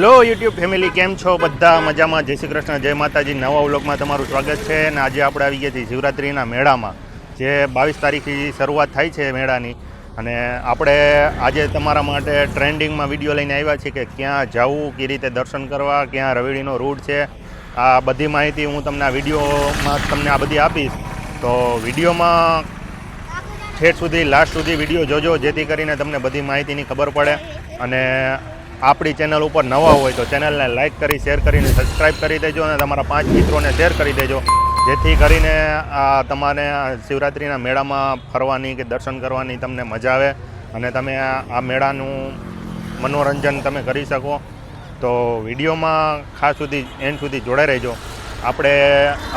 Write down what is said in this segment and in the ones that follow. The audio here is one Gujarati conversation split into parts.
હેલો યુટ્યુબ ફેમિલી, કેમ છો બધા? મજામાં? જય શ્રી કૃષ્ણ, જય માતાજી. નવા વ્લોગમાં તમારું સ્વાગત છે. અને આજે આપણે આવી ગયા છીએ શિવરાત્રિના મેળામાં, જે 22 તારીખથી શરૂઆત થાય છે મેળાની. અને આપણે આજે તમારા માટે ટ્રેન્ડિંગમાં વિડીયો લઈને આવ્યા છીએ કે ક્યાં જવું, કઈ રીતે દર્શન કરવા, ક્યાં રવેડીનો રૂટ છે. આ બધી માહિતી હું તમને આ વિડીયોમાં તમને આ બધી આપીશ. તો વિડીયોમાં ઠેઠ સુધી લાસ્ટ સુધી વિડીયો જોજો, જેથી કરીને તમને બધી માહિતીની ખબર પડે. અને આપણી ચેનલ ઉપર નવા હોય તો ચેનલને લાઇક કરી, શેર કરીને સબસ્ક્રાઈબ કરી દેજો. અને તમારા 5 મિત્રોને શેર કરી દેજો, જેથી કરીને તમારે શિવરાત્રિના મેળામાં ફરવાની કે દર્શન કરવાની તમને મજા આવે અને તમે આ મેળાનું મનોરંજન તમે કરી શકો. તો વિડીયોમાં ખાસ સુધી એન્ડ સુધી જોડાઈ રહેજો. આપણે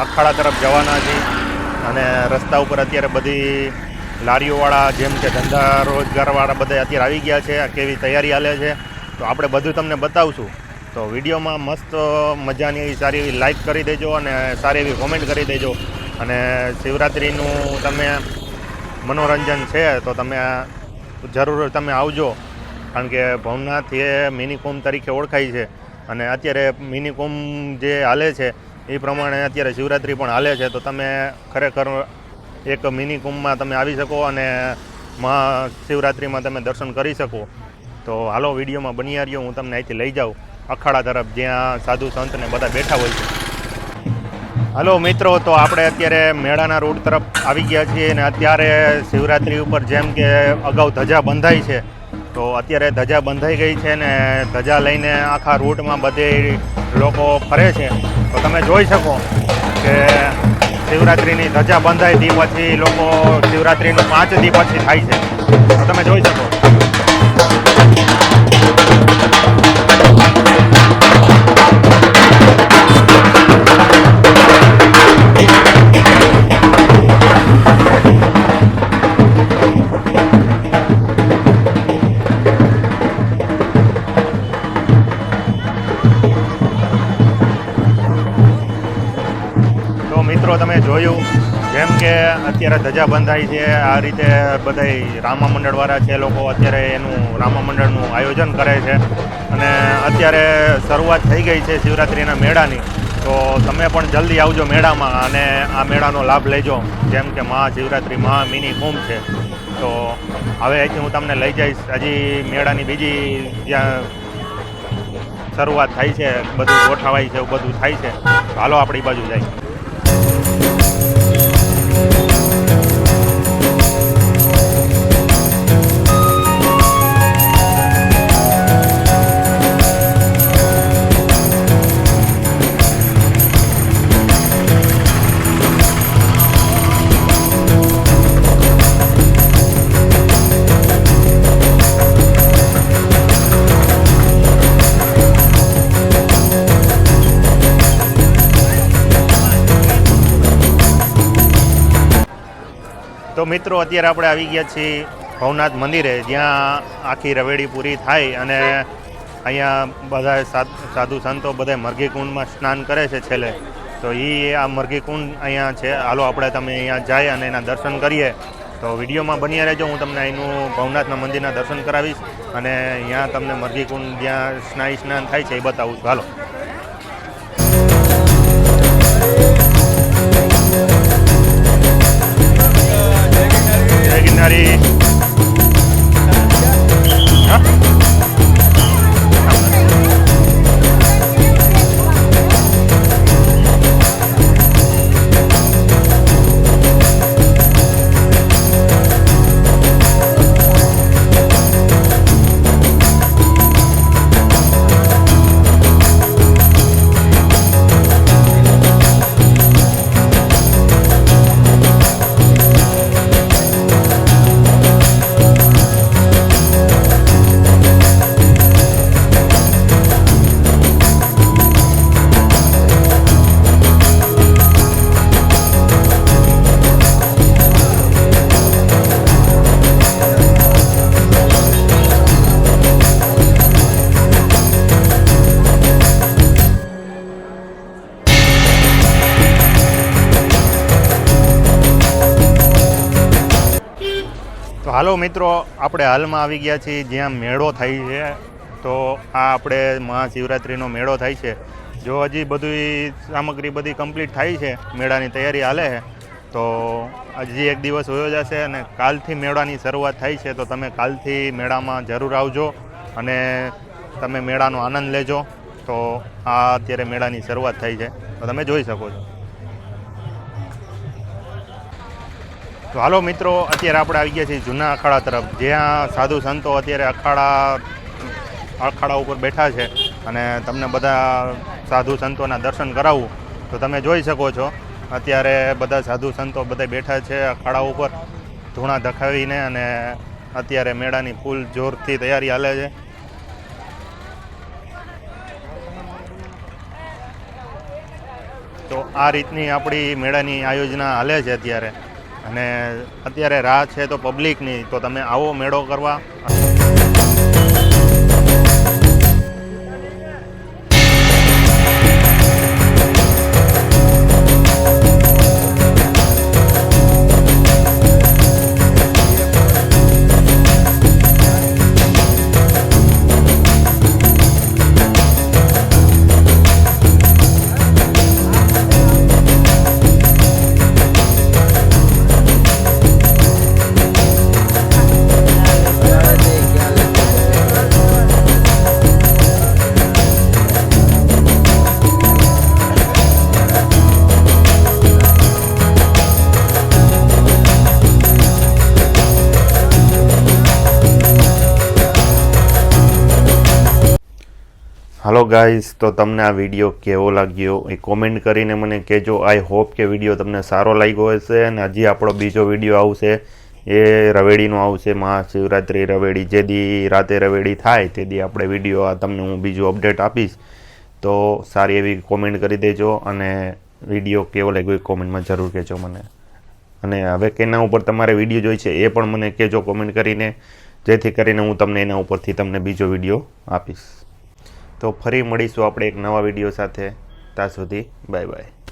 અખાડા તરફ જવાના છીએ અને રસ્તા ઉપર અત્યારે બધી લારીઓવાળા, જેમ કે ધંધા રોજગારવાળા બધા અત્યારે આવી ગયા છે. કેવી તૈયારી હાલે છે તો આપણે બધું તમને બતાવશું. તો વિડીયોમાં મસ્ત મજાની એવી સારી એવી લાઈક કરી દેજો અને સારી એવી કોમેન્ટ કરી દેજો. અને શિવરાત્રિનું તમે મનોરંજન છે તો તમે જરૂર તમે આવજો, કારણ કે ભવનાથ એ મિની કુંભ તરીકે ઓળખાય છે. અને અત્યારે મિની કુંભ જે હાલે છે એ પ્રમાણે અત્યારે શિવરાત્રિ પણ હાલે છે. તો તમે ખરેખર એક મિની કુંભમાં તમે આવી શકો અને મહાશિવરાત્રિમાં તમે દર્શન કરી શકો. તો હાલો વિડીયોમાં બની રહ્યો, હું તમને અહીંથી લઈ જાઉં અખાડા તરફ, જ્યાં સાધુ સંતને બધા બેઠા હોય છે. હાલો મિત્રો, તો આપણે અત્યારે મેળાના રોડ તરફ આવી ગયા છીએ. અને અત્યારે શિવરાત્રિ ઉપર જેમ કે અગાઉ ધજા બંધાઈ છે, તો અત્યારે ધજા બંધાઈ ગઈ છે ને ધજા લઈને આખા રૂટમાં બધે લોકો ફરે છે. તો તમે જોઈ શકો કે શિવરાત્રિની ધજા બંધાય તે પછી લોકો શિવરાત્રિનું 5 દી પછી થાય છે. તો તમે જોઈ શકો. મિત્રો તમે જોયું જેમ કે અત્યારે ધજા બંધાઈ છે, આ રીતે બધા રામા મંડળવાળા છે લોકો અત્યારે એનું રામા મંડળનું આયોજન કરે છે. અને અત્યારે શરૂઆત થઈ ગઈ છે શિવરાત્રિના મેળાની. તો તમે પણ જલ્દી આવજો મેળામાં અને આ મેળાનો લાભ લેજો. જેમ કે મહાશિવરાત્રિ મિની કુંભ છે. તો હવે અહીંથી હું તમને લઈ જઈશ. હજી મેળાની બીજી જ્યાં શરૂઆત થાય છે, બધું ગોઠવાય છે, બધું થાય છે. હાલો આપણી બાજુ જાય. તો મિત્રો અત્યારે આપણે આવી ગયા છીએ ભવનાથ મંદિરે, જ્યાં આખી રવેડી પૂરી થાય અને અહીંયા બધા સાધુ સંતો બધા મરઘી કુંડમાં સ્નાન કરે છે છેલ્લે. તો એ આ મરઘી કુંડ અહીંયા છે. હાલો આપણે તમે અહીંયા જાય અને એના દર્શન કરીએ. તો વિડીયોમાં બન્યા રહેજો, હું તમને અહીંનું ભવનાથના મંદિરના દર્શન કરાવીશ અને અહીંયા તમને મરઘી કુંડ જ્યાં સ્નાન થાય છે એ બતાવું છું. હાલો. ગિરનારી હાલો મિત્રો, આપણે હાલમાં આવી ગયા છીએ જ્યાં મેળો થાય છે. તો આ આપણે મહાશિવરાત્રિનો મેળો થાય છે. જો હજી બધી સામગ્રી બધી કમ્પ્લીટ થાય છે, મેળાની તૈયારી હાલે છે, તો હજી એક દિવસ હોયો જશે અને કાલથી મેળાની શરૂઆત થાય છે. તો તમે કાલથી મેળામાં જરૂર આવજો અને તમે મેળાનો આનંદ લેજો. તો આ અત્યારે મેળાની શરૂઆત થઈ છે, તો તમે જોઈ શકો છો. તો હાલો મિત્રો, અત્યારે આપણે આવી ગયા છીએ જૂના અખાડા તરફ, જ્યાં સાધુ સંતો અત્યારે અખાડા ઉપર બેઠા છે અને તમને બધા સાધુ સંતોના દર્શન કરાવું. તો તમે જોઈ શકો છો અત્યારે બધા સાધુ સંતો બધા બેઠા છે અખાડા ઉપર ધૂણા ધખાવીને, અને અત્યારે મેળાની ફૂલ જોરથી તૈયારી હાલે છે. તો આ રીતની આપણી મેળાની આયોજના હાલે છે અત્યારે, અને અત્યારે રાહ છે તો પબ્લિકની. તો તમે આવો મેળો કરવા. હાલો ગાઈઝ, તો તમને આ વિડીયો કેવો લાગ્યો એ કોમેન્ટ કરીને મને કહેજો. આઈ હોપ કે વિડીયો તમને સારો લાગ્યો હશે. અને હજી આપણો બીજો વિડીયો આવશે, એ રવેડીનો આવશે, મહાશિવરાત્રિ રવેડી. જે દી રાતે રવેડી થાય તે દી આપણે વિડીયો તમને હું બીજું અપડેટ આપીશ. તો સારી એવી કોમેન્ટ કરી દેજો, અને વિડીયો કેવો લાગ્યો એ કોમેન્ટમાં જરૂર કહેજો મને. અને હવે કેના ઉપર તમારે વિડીયો જોઈ છે એ પણ મને કહેજો કોમેન્ટ કરીને, જેથી કરીને હું તમને એના ઉપરથી તમને બીજો વિડીયો આપીશ. તો ફરી મળીશું આપણે એક નવા વિડીયો સાથે. ત્યાં સુધી બાય બાય.